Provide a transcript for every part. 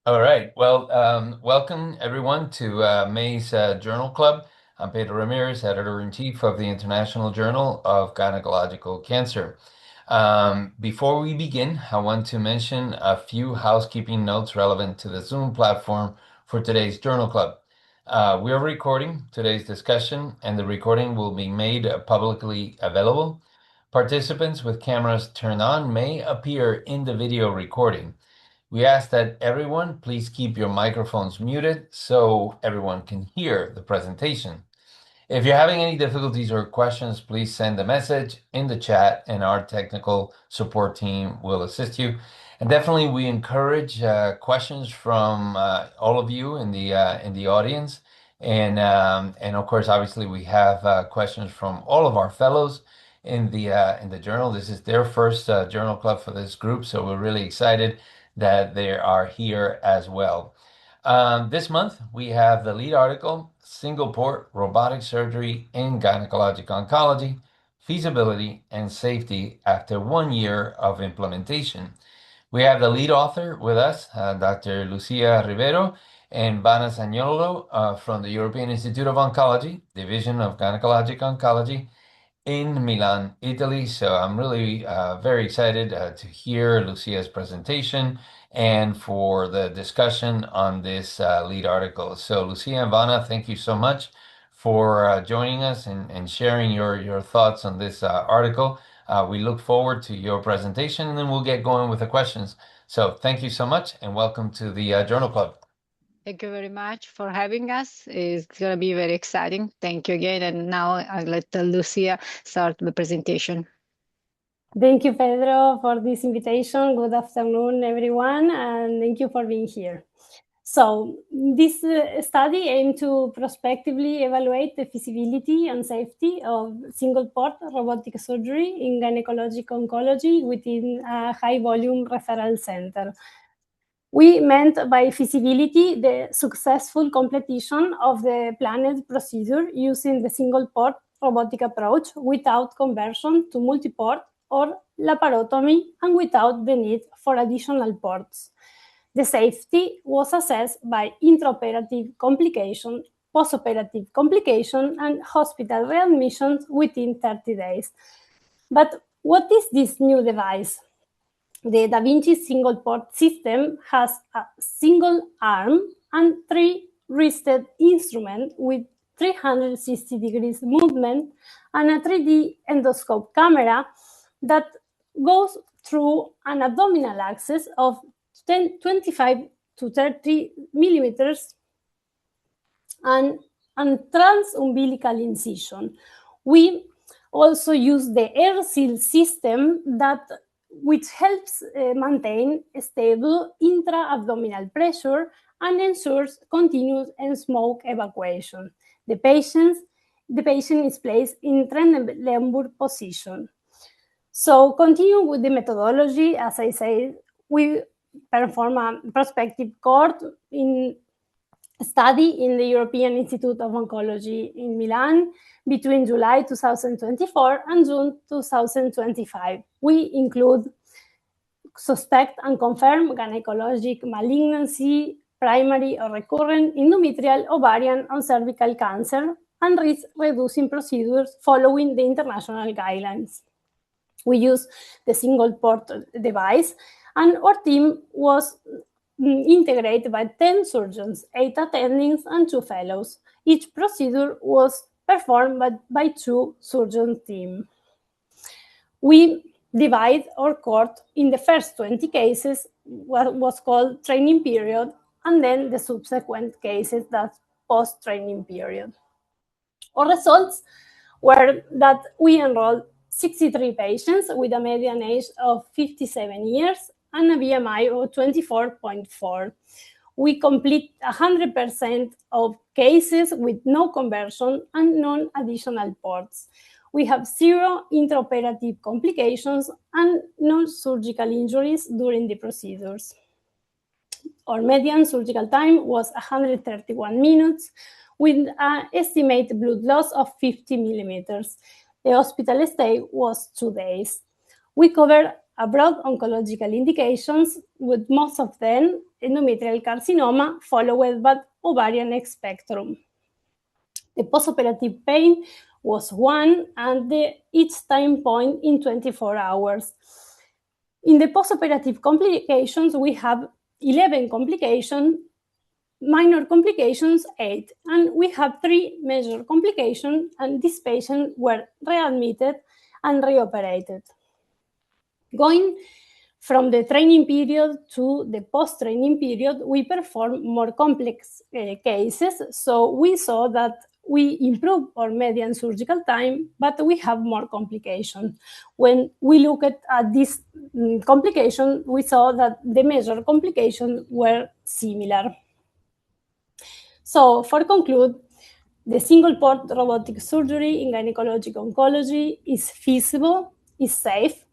All right. Well, welcome everyone to May's Journal Club. I'm Pedro Ramirez, Editor-in-Chief of the International Journal of Gynecological Cancer. Before we begin, I want to mention a few housekeeping notes relevant to the Zoom platform for today's Journal Club. We are recording today's discussion, and the recording will be made publicly available. Participants with cameras turned on may appear in the video recording. We ask that everyone please keep your microphones muted so everyone can hear the presentation. If you're having any difficulties or questions, please send a message in the chat and our technical support team will assist you. And definitely we encourage questions from all of you in the audience. And of course, obviously we have questions from all of our fellows in the journal. This is their first journal club for this group, so we're really excited that they are here as well. This month, we have the lead article, Single Port Robotic Surgery in Gynecologic Oncology, Feasibility and Safety After 1 year of Implementation. We have the lead author with us, Dr. Lucia Ribero and Vanna Zanagnolo from the European Institute of Oncology, Division of Gynecologic Oncology, in Milan, Italy. So I'm really very excited to hear Lucia's presentation and for the discussion on this lead article. So Lucia and Vanna, thank you so much for joining us and sharing your thoughts on this article. We look forward to your presentation, and then we'll get going with the questions. So thank you so much, and welcome to the Journal Club. Thank you very much for having us. It's going to be very exciting. Thank you again. And now I'll let Lucia start the presentation. Thank you, Pedro, for this invitation. Good afternoon, everyone, and thank you for being here. So this study aimed to prospectively evaluate the feasibility and safety of single-port robotic surgery in gynecologic oncology within a high-volume referral center. We meant by feasibility the successful completion of the planned procedure using the single-port robotic approach without conversion to multi-port or laparotomy and without the need for additional ports. The safety was assessed by intraoperative complication, postoperative complication, and hospital readmissions within 30 days. But what is this new device? The Da Vinci single-port system has a single arm and 3 wristed instruments with 360 degrees movement and a 3D endoscope camera that goes through an abdominal axis of 25 to 30 millimeters and transumbilical incision. We also use the air seal system which helps maintain a stable intra-abdominal pressure and ensures continuous and smoke evacuation. The patient is placed in Trendelenburg position. So continue with the methodology. As I say, we perform a prospective cohort study in the European Institute of Oncology in Milan between July 2024 and June 2025. We include suspect and confirmed gynecologic malignancy, primary or recurrent endometrial, ovarian, and cervical cancer, and risk-reducing procedures following the international guidelines. We use the single-port device, and our team was integrated by 10 surgeons, 8 attendings, and 2 fellows. Each procedure was performed by 2 surgeon teams. We divide our cohort in the first 20 cases, what was called training period, and then the subsequent cases, that's post-training period. Our results were that we enrolled 63 patients with a median age of 57 years and a BMI of 24.4. We complete 100% of cases with no conversion and non-additional ports. We have 0 intraoperative complications and no surgical injuries during the procedures. Our median surgical time was 131 minutes with an estimated blood loss of 50 millimeters. The hospital stay was 2 days. We covered a broad oncological indications, with most of them endometrial carcinoma followed by ovarian spectrum. The postoperative pain was 1 and each time point in 24 hours. In the postoperative complications, we have 11 complications, minor complications 8, and we have 3 major complications, and these patients were readmitted and reoperated. Going from the training period to the post-training period, we performed more complex cases, so we saw that we improved our median surgical time, but we have more complications. When we look at this complication, we saw that the major complications were similar. So, for conclude, the single-port robotic surgery in gynecologic oncology is feasible, is safe,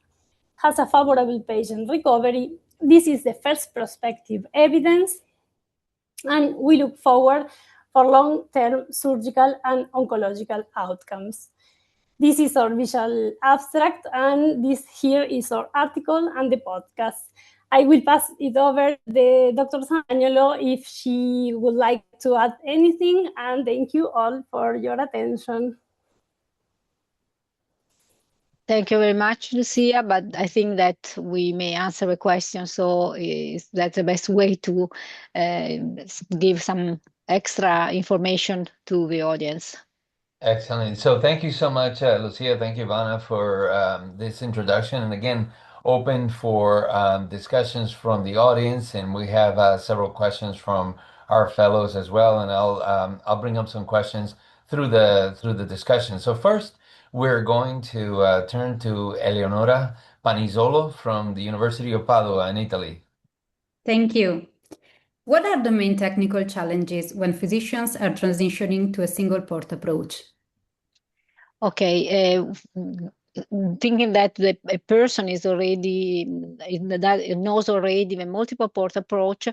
has a favorable patient recovery. This is the first prospective evidence, and we look forward for long-term surgical and oncological outcomes. This is our visual abstract, and this here is our article and the podcast. I will pass it over to Dr. Zanagnolo if she would like to add anything, and thank you all for your attention. Thank you very much, Lucia, but I think that we may answer a question, so that's the best way to give some extra information to the audience. Excellent. So thank you so much, Lucia. Thank you, Vanna, for this introduction. And again, open for discussions from the audience. And we have several questions from our fellows as well. And I'll bring up some questions through the discussion. So first, we're going to turn to Eleonora Panizzolo from the University of Padua in Italy. Thank you. What are the main technical challenges when physicians are transitioning to a single port approach? Okay, thinking that a person is already that knows already the multiple port approach,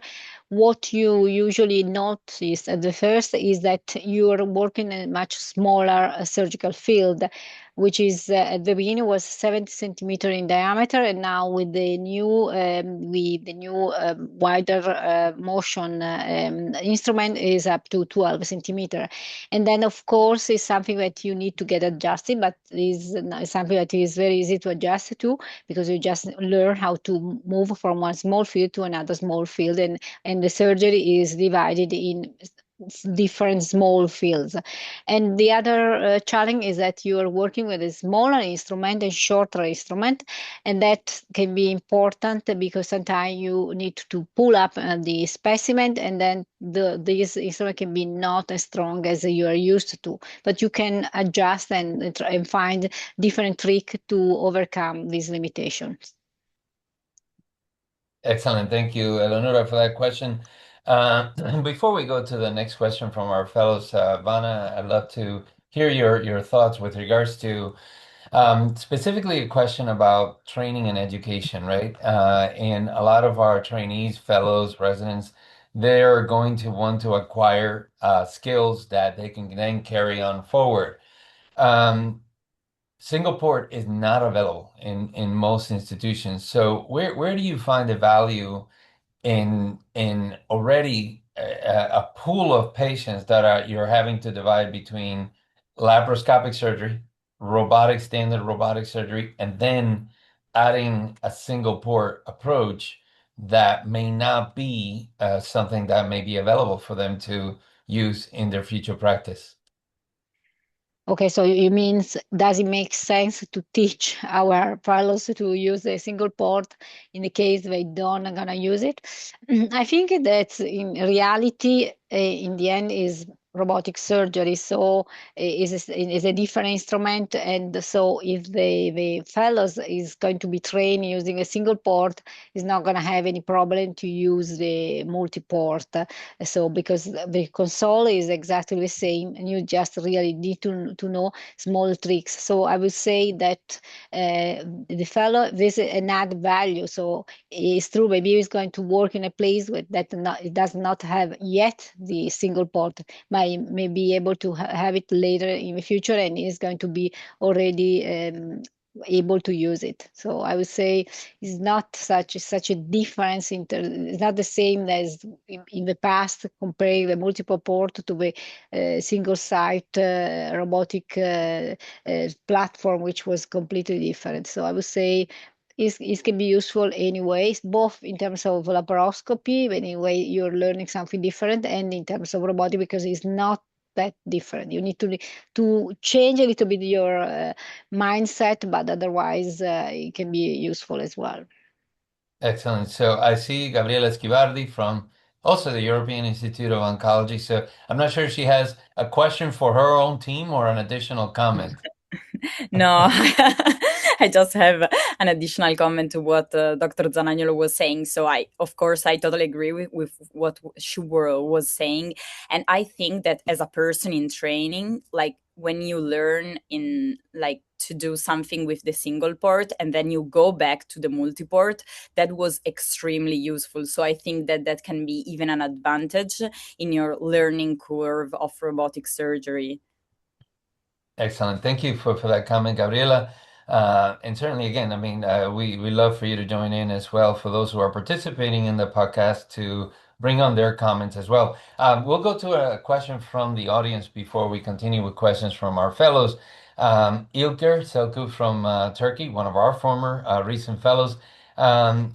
what you usually notice at the first is that you are working in a much smaller surgical field, which is at the beginning was 70 centimeter in diameter, and now with the new wider motion instrument is up to 12 centimeter, and then of course is something that you need to get adjusted, but is something that is very easy to adjust to, because you just learn how to move from one small field to another small field, and the surgery is divided in different small fields. And the other challenge is that you are working with a smaller instrument and shorter instrument, and that can be important because sometimes you need to pull up the specimen, and then this instrument can be not as strong as you are used to, but you can adjust and find different tricks to overcome these limitations. Excellent. Thank you, Eleonora, for that question. Before we go to the next question from our fellows, Vanna, I'd love to hear your thoughts with regards to specifically a question about training and education, right? And a lot of our trainees, fellows, residents, they're going to want to acquire skills that they can then carry on forward. Single port is not available in most institutions. So where do you find the value in already a pool of patients that you're having to divide between laparoscopic surgery, standard robotic surgery, and then adding a single port approach that may not be something that may be available for them to use in their future practice? Okay, so it means, does it make sense to teach our fellows to use a single port in the case they don't gonna use it? I think that in reality, in the end, is robotic surgery, so is a different instrument, and so if the fellows is going to be trained using a single port, is not going to have any problem to use the multi-port. So because the console is exactly the same, and you just really need to know small tricks. So I would say that the fellow, this is an add value. So it's true, maybe he's going to work in a place that it does not have yet the single port, may be able to have it later in the future, and is going to be already able to use it. So I would say it's not such a difference. It's not the same as in the past, comparing the multiple port to the single site robotic platform, which was completely different. So I would say it can be useful anyways, both in terms of laparoscopy, anyway you're learning something different, and in terms of robotic, because it's not that different. You need to change a little bit your mindset, but otherwise it can be useful as well. Excellent. So I see Gabriela Schivardi from also the European Institute of Oncology. So I'm not sure if she has a question for her own team or an additional comment. No, I just have an additional comment to what Dr. Zanagnolo was saying. So of course, I totally agree with what she was saying. And I think that as a person in training, like when you learn in like to do something with the single port and then you go back to the multiport, that was extremely useful. So I think that that can be even an advantage in your learning curve of robotic surgery. Excellent. Thank you for that comment, Gabriela. And certainly, again, I mean, we love for you to join in as well, for those who are participating in the podcast, to bring on their comments as well. We'll go to a question from the audience before we continue with questions from our fellows. İlker Selçuk from Turkey, one of our former recent fellows,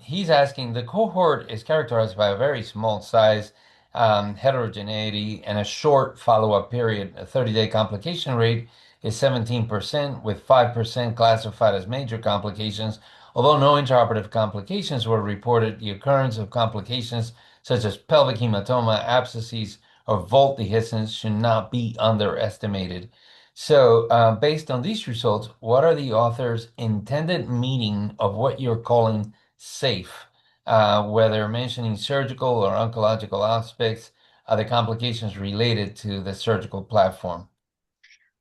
he's asking, the cohort is characterized by a very small size, heterogeneity, and a short follow-up period. A 30-day complication rate is 17%, with 5% classified as major complications. Although no intraoperative complications were reported, the occurrence of complications such as pelvic hematoma, abscesses, or vault dehiscence should not be underestimated. So, based on these results, what are the author's intended meaning of what you're calling safe? Whether mentioning surgical or oncological aspects, are the complications related to the surgical platform?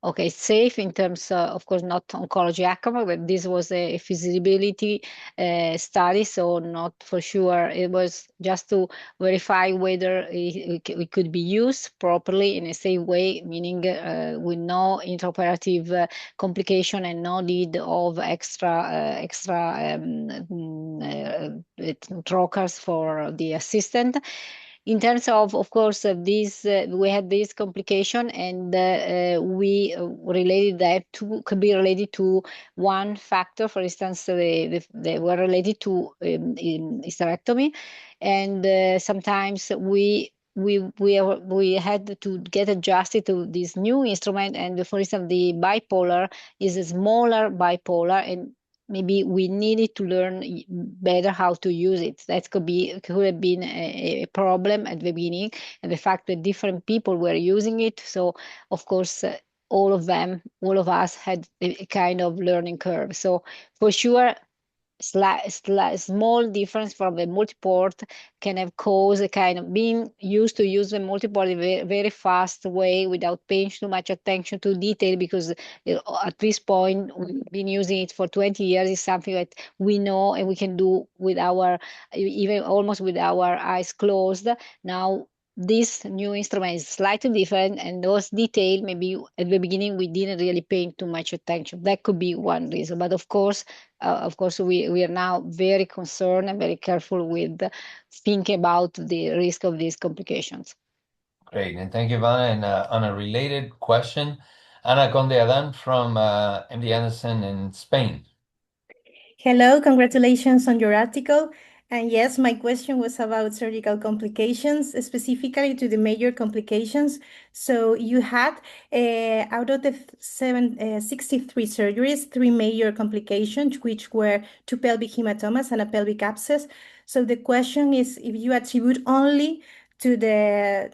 Okay, safe in terms of course, not oncology outcome, but this was a feasibility study, so not for sure. It was just to verify whether it could be used properly in a safe way, meaning with no intraoperative complication and no need of extra trocars for the assistant. In terms of course, this we had this complication, and we related that could be related to one factor. For instance, they were related to hysterectomy, and sometimes we had to get adjusted to this new instrument. And for instance, the bipolar is a smaller bipolar, and maybe we needed to learn better how to use it. That could have been a problem at the beginning, and the fact that different people were using it. So of course, all of us had a kind of learning curve. So for sure, small difference from the multiport can have caused a kind of being used to use the multiport in a very fast way without paying too much attention to detail, because at this point we've been using it for 20 years. It's something that we know and we can do with even almost with our eyes closed. Now this new instrument is slightly different, and those details maybe at the beginning we didn't really pay too much attention. That could be one reason. But of course, we are now very concerned and very careful with thinking about the risk of these complications. Great, and thank you, Vanna. And on a related question, Ana Conde Adan from MD Anderson in Spain. Hello, congratulations on your article. And yes, my question was about surgical complications, specifically to the major complications. So you had, out of the 63 surgeries, 3 major complications, which were 2 pelvic hematomas and a pelvic abscess. So the question is if you attribute only to the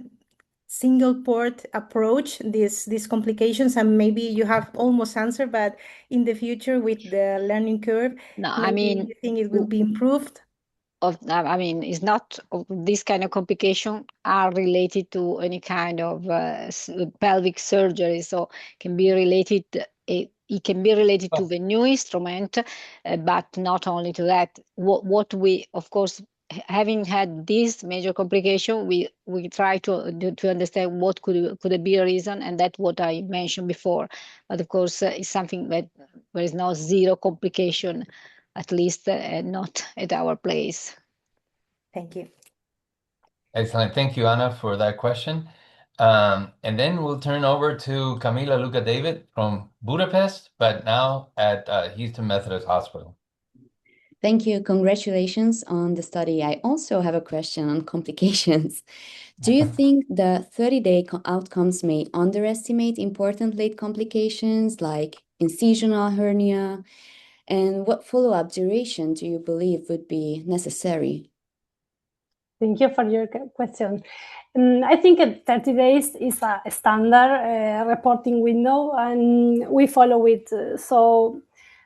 single port approach these complications, and maybe you have almost answered, but in the future with the learning curve, no, I mean, you think it will be improved? It's not this kind of complication are related to any kind of pelvic surgery, so can be related. It can be related to the new instrument, but not only to that. What we, of course, having had this major complication, we try to understand what could be a reason, and that's what I mentioned before. But of course, it's something that there is no zero complication, at least not at our place. Thank you. Excellent. Thank you, Anna, for that question. And then we'll turn over to Camila Luca David from Budapest, but now at Houston Methodist Hospital. Thank you. Congratulations on the study. I also have a question on complications. Do you think the 30-day outcomes may underestimate important late complications like incisional hernia? And what follow-up duration do you believe would be necessary? Thank you for your question. I think 30 days is a standard reporting window, and we follow it.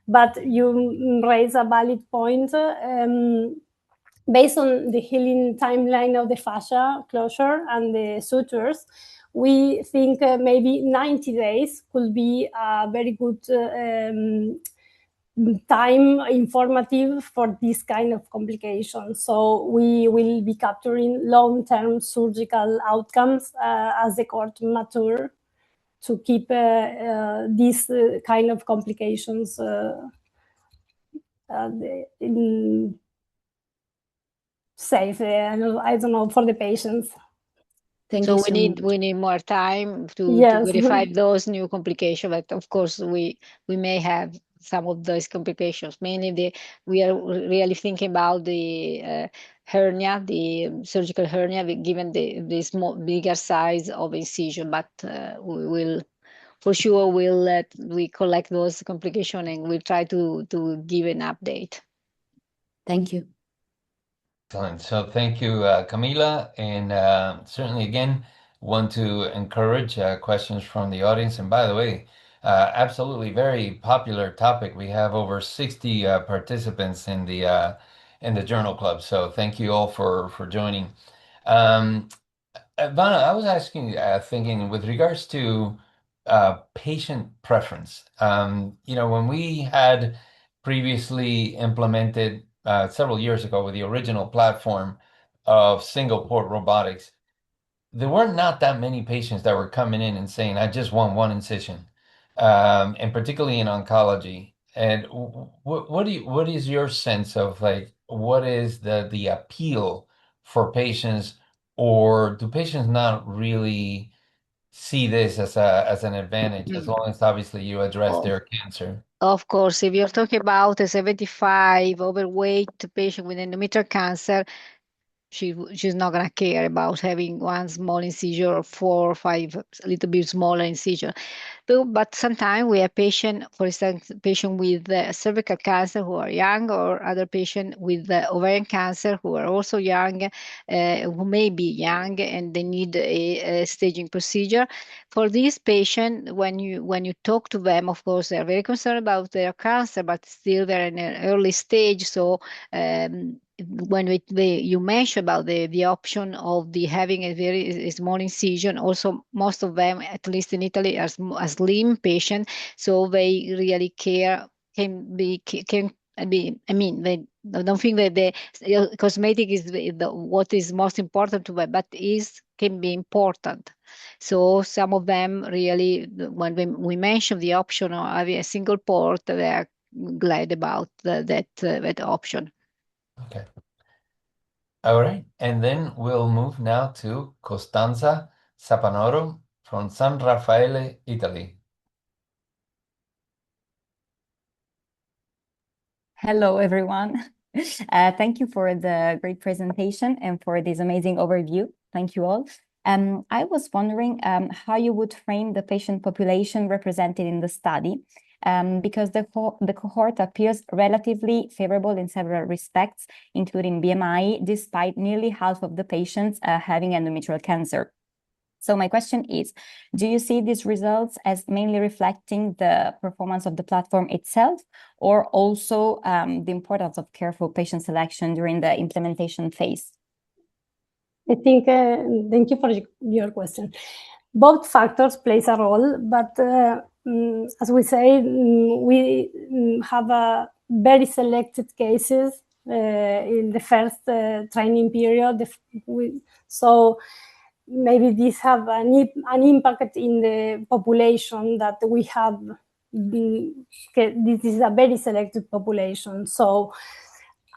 But you raise a valid point. Based on the healing timeline of the fascia closure and the sutures, we think maybe 90 days could be a very good time informative for this kind of complications. So we will be capturing long-term surgical outcomes as the cord mature to keep these kind of complications safe. I don't know, for the patients. Thank you so much. We need more time to Yes. verify those new complications, but of course we may have some of those complications. Mainly we are really thinking about the hernia, the surgical hernia, given the small bigger size of incision. But we will for sure we collect those complications and we'll try to give an update. Thank you. Excellent. So thank you, Camila, and certainly again want to encourage questions from the audience. And by the way, absolutely very popular topic. We have over 60 participants in the journal club. So thank you all for joining. Vanna, I was thinking with regards to patient preference. When we had previously implemented several years ago with the original platform of single port robotics, there were not that many patients that were coming in and saying, I just want one incision, and particularly in oncology. And what is your sense of what is the appeal for patients, or do patients not really see this as an advantage as long as obviously you address their cancer? Of course, if you're talking about a 75 overweight patient with endometrial cancer, she's not gonna care about having one small incision or 4 or 5 a little bit smaller incision. But sometimes we have patient, for instance, patient with cervical cancer who are young, or other patient with ovarian cancer who are also young, who may be young and they need a staging procedure. For this patient, when you talk to them, of course, they're very concerned about their cancer, but still they're in an early stage. So when you mention about the option of having a very small incision, also most of them, at least in Italy, are a slim patient, so they really care. I mean, they don't think that the cosmetic is what is most important to them, but can be important. So some of them really, when we mention the option of having a single port, they are glad about that option. Okay. All right. And then we'll move now to Costanza Sapanoro from San Raffaele, Italy. Hello, everyone. Thank you for the great presentation and for this amazing overview. Thank you all. I was wondering how you would frame the patient population represented in the study, because the cohort appears relatively favorable in several respects, including BMI, despite nearly half of the patients having endometrial cancer. So my question is, do you see these results as mainly reflecting the performance of the platform itself, or also the importance of careful patient selection during the implementation phase? I think, thank you for your question. Both factors plays a role, but as we say, we have a very selected cases in the first training period. So maybe this have an impact in the population that we have. This is a very selected population. So,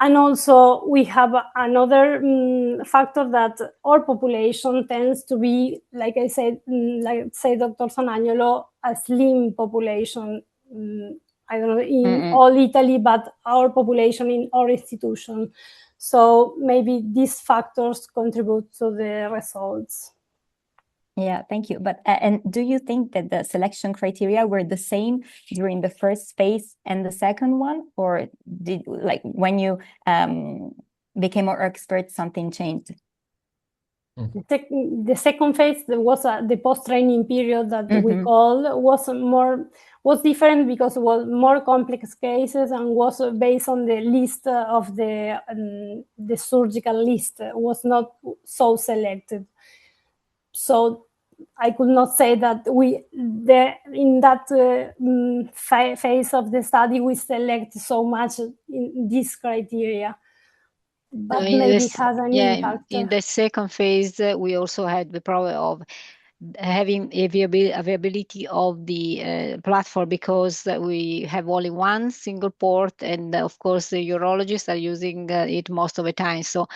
and also we have another factor that our population tends to be, like I said, like say Dr. Zanagnolo, a slim population. I don't know, in all Italy, but our population in our institution. So maybe these factors contribute to the results. Yeah, thank you. But and do you think that the selection criteria were the same during the first phase and the second one, or did, like, when you became more expert, something changed? The second phase was the post-training period that we call was different because it was more complex cases and was based on the list of the surgical list. It was not so selected. So I could not say that in that phase of the study we select so much in this criteria. But maybe it has an impact. In the second phase, we also had the problem of having availability of the platform, because we have only one single port, and of course the urologists are using it most of the time. So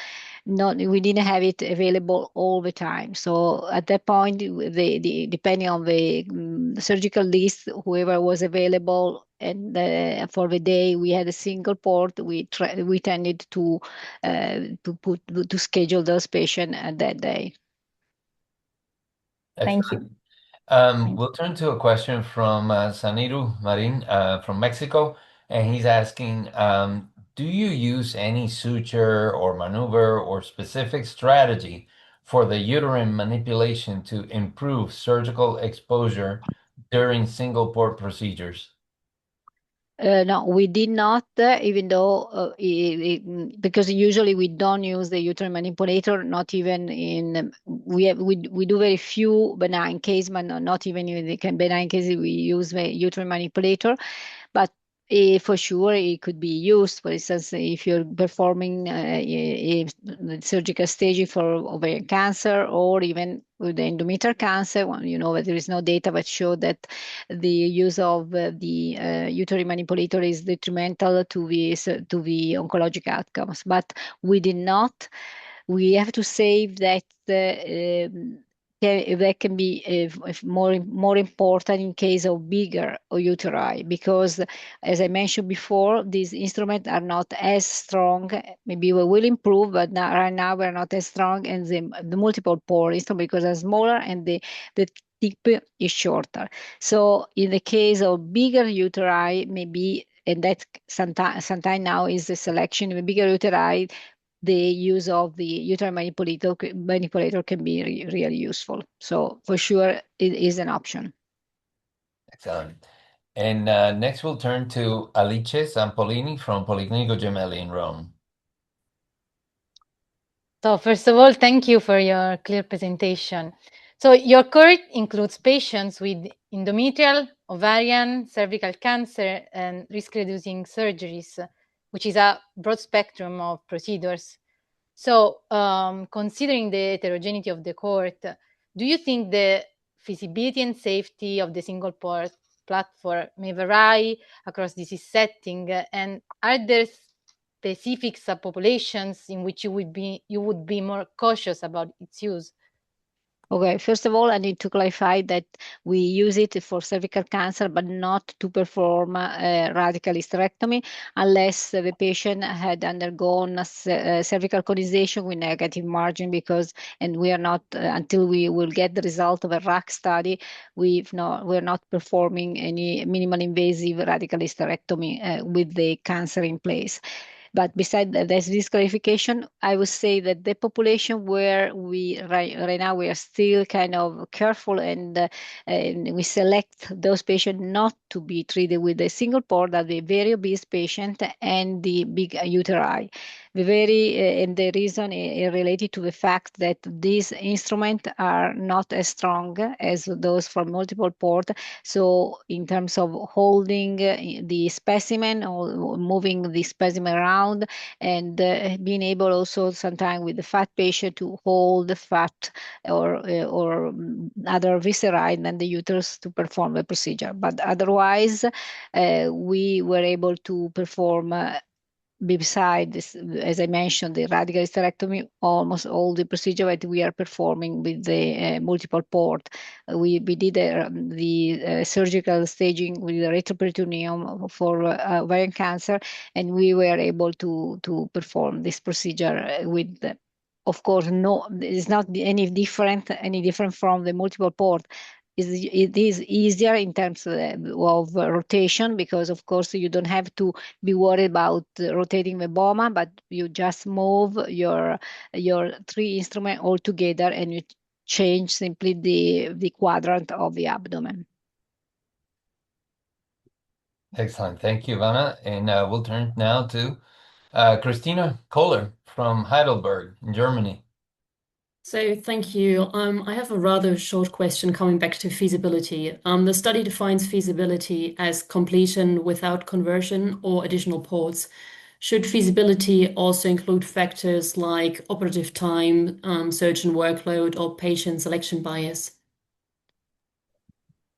we didn't have it available all the time. So at that point, depending on the surgical list, whoever was available, and for the day we had a single port, we tended to schedule those patients at that day. Thank you. We'll turn to a question from Saniru Marin from Mexico, and he's asking, do you use any suture or maneuver or specific strategy for the uterine manipulation to improve surgical exposure during single port procedures? No, we did not, even though because usually we don't use the uterine manipulator, not even in, we do very few benign cases, but not even in the benign cases we use the uterine manipulator. But for sure it could be used, for instance, if you're performing a surgical staging for ovarian cancer, or even with the endometrial cancer. Well, you know that there is no data that show that the use of the uterine manipulator is detrimental to the oncologic outcomes. But we did not. We have to say that that can be more important in case of bigger uteri, because as I mentioned before, these instruments are not as strong. Maybe we will improve, but right now we're not as strong, and the multiple pore instrument, because they're smaller and the tip is shorter. So in the case of bigger uteri, maybe, and that sometimes now is the selection of bigger uteri, the use of the uterine manipulator can be really useful. So for sure, it is an option. Excellent. And next we'll turn to Alice Zampolini from Policlinico Gemelli in Rome. So first of all, thank you for your clear presentation. So your cohort includes patients with endometrial, ovarian, cervical cancer, and risk-reducing surgeries, which is a broad spectrum of procedures. So considering the heterogeneity of the cohort, do you think the feasibility and safety of the single port platform may vary across disease setting? And are there specific subpopulations in which you would be more cautious about its use? Okay, first of all, I need to clarify that we use it for cervical cancer, but not to perform radical hysterectomy unless the patient had undergone a cervical conization with negative margin, and we are not, until we will get the result of a RAC study, we're not performing any minimal invasive radical hysterectomy with the cancer in place. But besides this clarification, I would say that the population where we right now we are still kind of careful, and we select those patients not to be treated with a single port, are the very obese patient and the big uteri. and the reason is related to the fact that these instruments are not as strong as those for multiple port. So in terms of holding the specimen or moving the specimen around, and being able also sometimes with the fat patient to hold the fat or other viscera than the uterus to perform the procedure. But otherwise, we were able to perform beside this, as I mentioned, the radical hysterectomy, almost all the procedure that we are performing with the multiple port. We did the surgical staging with the retroperitoneum for ovarian cancer, and we were able to perform this procedure with of course, no, it's not any different from the multiple port. It is easier in terms of rotation, because of course you don't have to be worried about rotating the boma, but you just move your three instruments all together and you change simply the quadrant of the abdomen. Excellent. Thank you, Vanna. And we'll turn now to Christina Kohler from Heidelberg in Germany. So thank you. I have a rather short question coming back to feasibility. The study defines feasibility as completion without conversion or additional ports. Should feasibility also include factors like operative time, surgeon workload, or patient selection bias?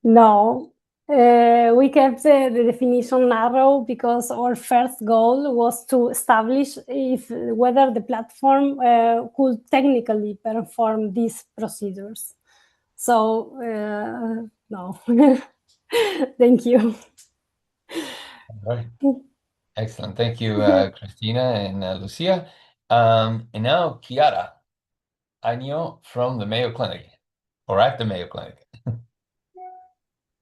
No, we kept the definition narrow because our first goal was to establish whether the platform could technically perform these procedures. So, no. Thank you. All right. Excellent. Thank you, Christina and Lucia. And now Chiara Agno from the Mayo Clinic, or at the Mayo Clinic.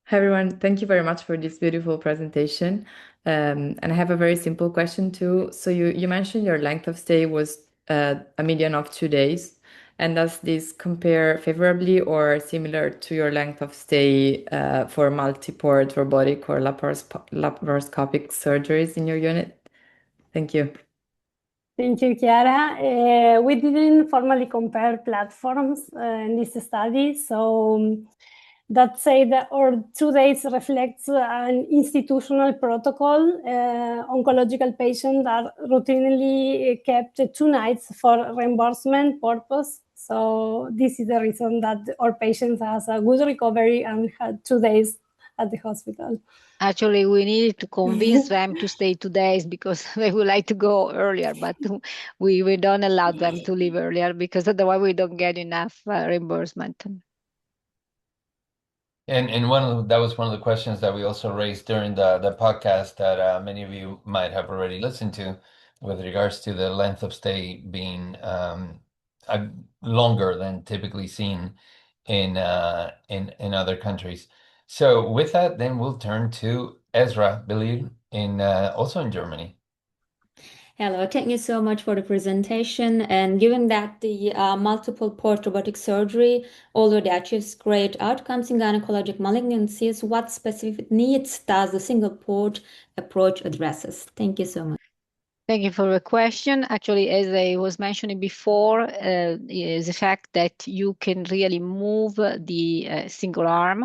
Hi, everyone. Thank you very much for this beautiful presentation. And I have a very simple question too. So you mentioned your length of stay was a median of 2 days. And does this compare favorably or similar to your length of stay for multi-port robotic or laparoscopic surgeries in your unit? Thank you. Thank you, Chiara. We didn't formally compare platforms in this study, so that said, our 2 days reflects an institutional protocol. Oncological patients are routinely kept 2 nights for reimbursement purpose. So this is the reason that our patients has a good recovery and had 2 days at the hospital. Actually, we needed to convince them to stay 2 days because they would like to go earlier, but we don't allow them to leave earlier because otherwise we don't get enough reimbursement. And that was one of the questions that we also raised during the podcast that many of you might have already listened to, with regards to the length of stay being longer than typically seen in other countries. So with that, then we'll turn to Ezra Belir also in Germany. Hello, thank you so much for the presentation. And given that the multiple port robotic surgery already achieves great outcomes in gynecologic malignancies, what specific needs does the single port approach addresses? Thank you so much. Thank you for the question. Actually, as I was mentioning before, is the fact that you can really move the single arm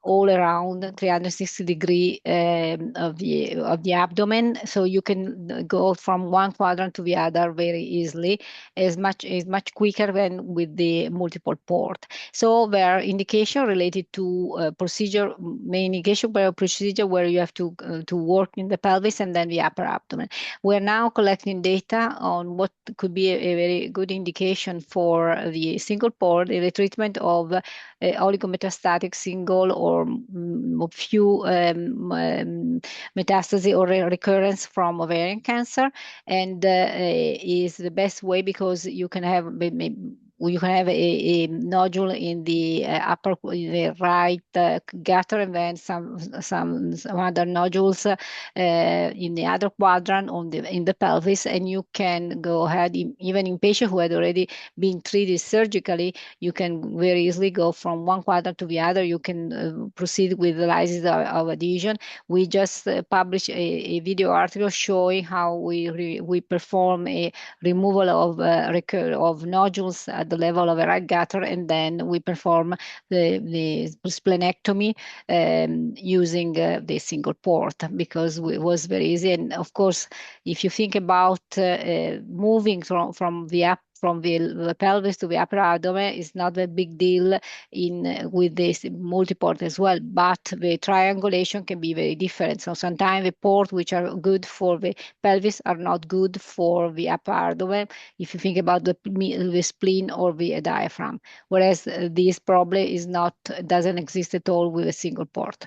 all around 360 degree of the abdomen, so you can go from one quadrant to the other very easily, is much quicker than with the multiple port. So there are indications related to procedure, main indication by a procedure where you have to work in the pelvis and then the upper abdomen. We're now collecting data on what could be a very good indication for the single port in the treatment of oligometastatic single or few metastasis or recurrence from ovarian cancer, and is the best way because you can have you can have a nodule in the upper, in the right gutter, and then some other nodules in the other quadrant in the pelvis, and you can go ahead, even in patients who had already been treated surgically, you can very easily go from one quadrant to the other. You can proceed with the lysis of adhesion. We just published a video article showing how we perform a removal of nodules at the level of a right gutter, and then we perform the splenectomy using the single port, because it was very easy. And of course, if you think about moving from the pelvis to the upper abdomen, is not a big deal with this multiport as well, but the triangulation can be very different. So sometimes the ports which are good for the pelvis are not good for the upper abdomen, if you think about the spleen or the diaphragm, whereas this problem doesn't exist at all with a single port.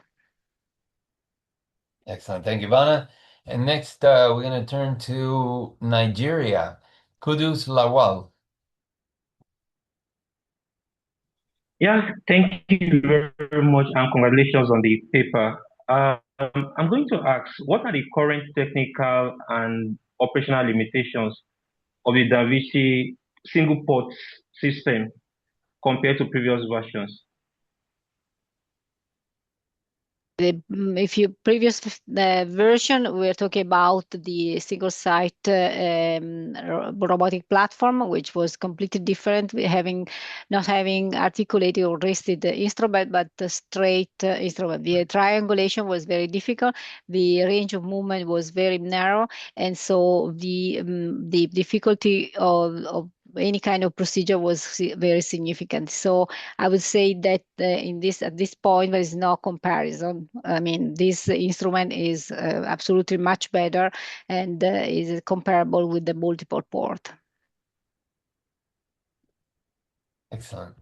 Excellent. Thank you, Vanna. And next, we're going to turn to Nigeria. Kudus Lawal. Yeah, thank you very much, and congratulations on the paper. I'm going to ask, what are the current technical and operational limitations of the Da Vinci single port system compared to previous versions? If you previous version, we're talking about the single site robotic platform, which was completely different, not having articulated or rested instrument, but the straight instrument. The triangulation was very difficult. The range of movement was very narrow, and so the difficulty of any kind of procedure was very significant. So I would say that at this point, there is no comparison. I mean, this instrument is absolutely much better and is comparable with the multiple port. Excellent.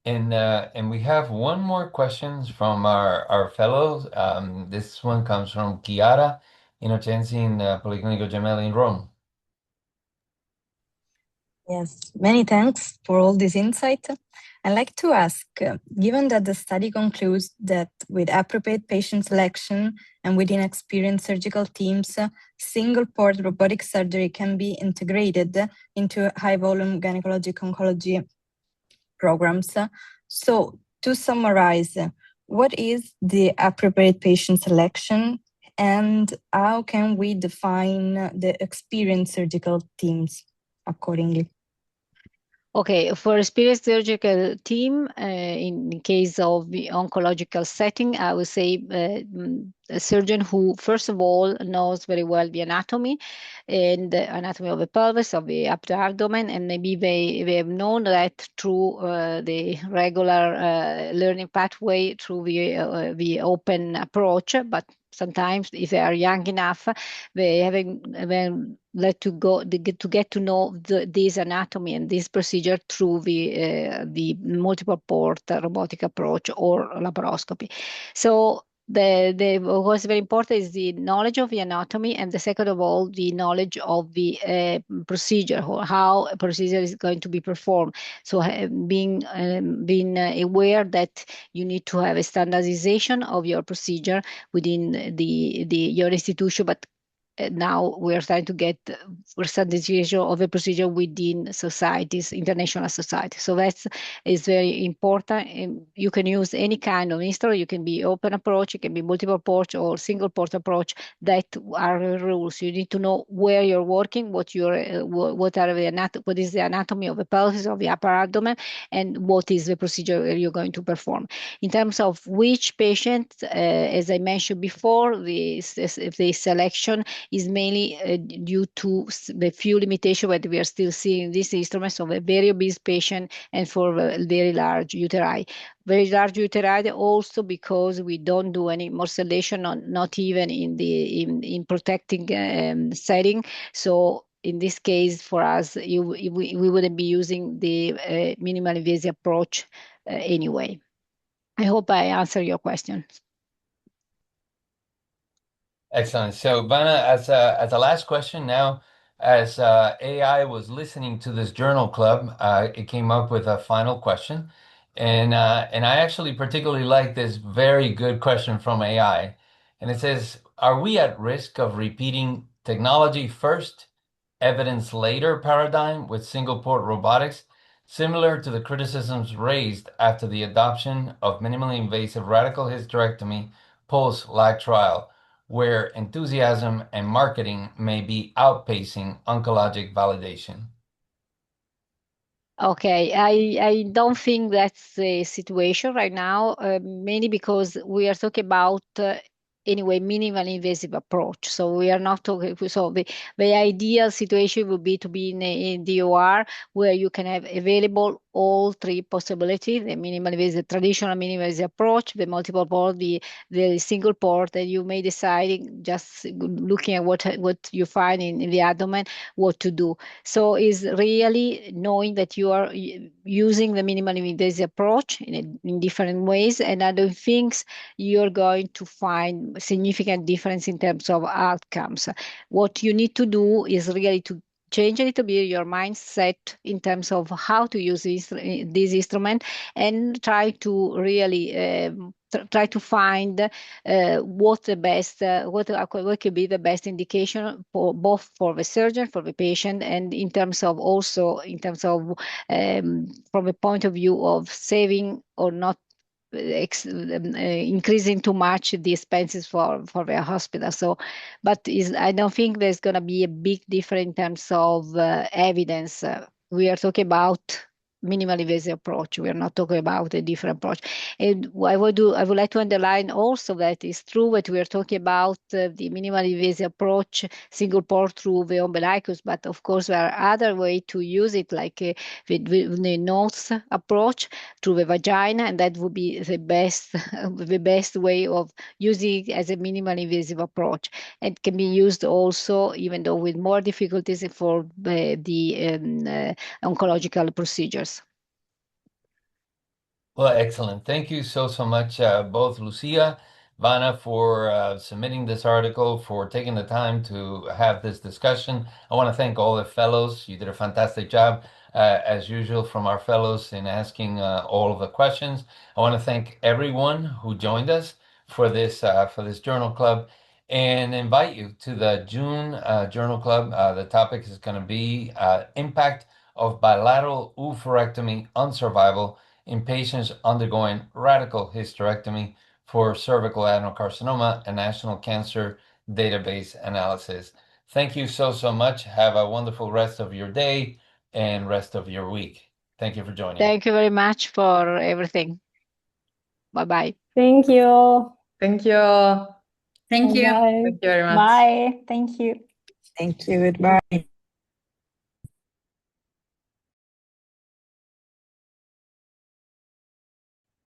And we have one more questions from our fellows. This one comes from Chiara Innocenzi in Policlinico Gemelli in Rome. Yes, many thanks for all this insight. I'd like to ask, given that the study concludes that with appropriate patient selection and within experienced surgical teams, single port robotic surgery can be integrated into high volume gynecologic oncology programs. So to summarize, what is the appropriate patient selection and how can we define the experienced surgical teams accordingly? Okay, for experienced surgical team, in case of the oncological setting, I would say a surgeon who, first of all, knows very well the anatomy and the anatomy of the pelvis, of the upper abdomen, and maybe they have known that through the regular learning pathway, through the open approach, but sometimes if they are young enough, they haven't get to know this anatomy and this procedure through the multiple port robotic approach or laparoscopy. So what's very important is the knowledge of the anatomy, and the second of all, the knowledge of the procedure, how a procedure is going to be performed. So being aware that you need to have a standardization of your procedure within your institution, but now we're trying to get standardization of a procedure within societies, international societies. So that is very important. You can use any kind of instrument. You can be open approach, it can be multiple port or single port approach. That are the rules. You need to know where you're working, what is the anatomy of the pelvis, of the upper abdomen, and what is the procedure you're going to perform. In terms of which patient, as I mentioned before, the selection is mainly due to the few limitations that we are still seeing in this instrument, so a very obese patient and for very large uteri. Very large uteri also because we don't do any morcellation, not even in protecting setting. So in this case, for us, we wouldn't be using the minimal invasive approach anyway. I hope I answered your question. Excellent. So, Vanna, as a last question now, as AI was listening to this journal club, it came up with a final question. And I actually particularly like this very good question from AI. And it says, are we at risk of repeating technology first, evidence later paradigm with single port robotics, similar to the criticisms raised after the adoption of minimally invasive radical hysterectomy post-LAC trial, where enthusiasm and marketing may be outpacing oncologic validation? Okay, I don't think that's the situation right now, mainly because we are talking about anyway minimally invasive approach. So we are not talking. So the ideal situation would be to be in DOR where you can have available all three possibilities: the minimally invasive, traditional minimally invasive approach, the multiple port, the single port, and you may decide just looking at what you find in the abdomen what to do. So is really knowing that you are using the minimally invasive approach in different ways, and other things you're going to find significant difference in terms of outcomes. What you need to do is really to change a little bit your mindset in terms of how to use this instrument, and try to really try to find what the best, what could be the best indication for both for the surgeon, for the patient, and in terms of also in terms of from a point of view of saving or not increasing too much the expenses for the hospital. So, but I don't think there's going to be a big difference in terms of evidence. We are talking about minimally invasive approach. We are not talking about a different approach. And I would like to underline also that it's true that we are talking about the minimally invasive approach, single port through the umbilicus, but of course there are other ways to use it, like the nose approach through the vagina, and that would be the best way of using it as a minimally invasive approach. It can be used also, even though with more difficulties, for the oncological procedures. Well, excellent. Thank you so much, both Lucia, Vanna, for submitting this article, for taking the time to have this discussion. I want to thank all the fellows. You did a fantastic job, as usual, from our fellows in asking all of the questions. I want to thank everyone who joined us for this journal club, and invite you to the June journal club. The topic is going to be impact of bilateral oophorectomy on survival in patients undergoing radical hysterectomy for cervical adenocarcinoma, a national cancer database analysis. Thank you so much. Have a wonderful rest of your day and rest of your week. Thank you for joining. Thank you very much for everything. Bye-bye. Thank you. Thank you. Thank you. Bye. Thank you very much. Bye. Thank you. Thank you. Goodbye.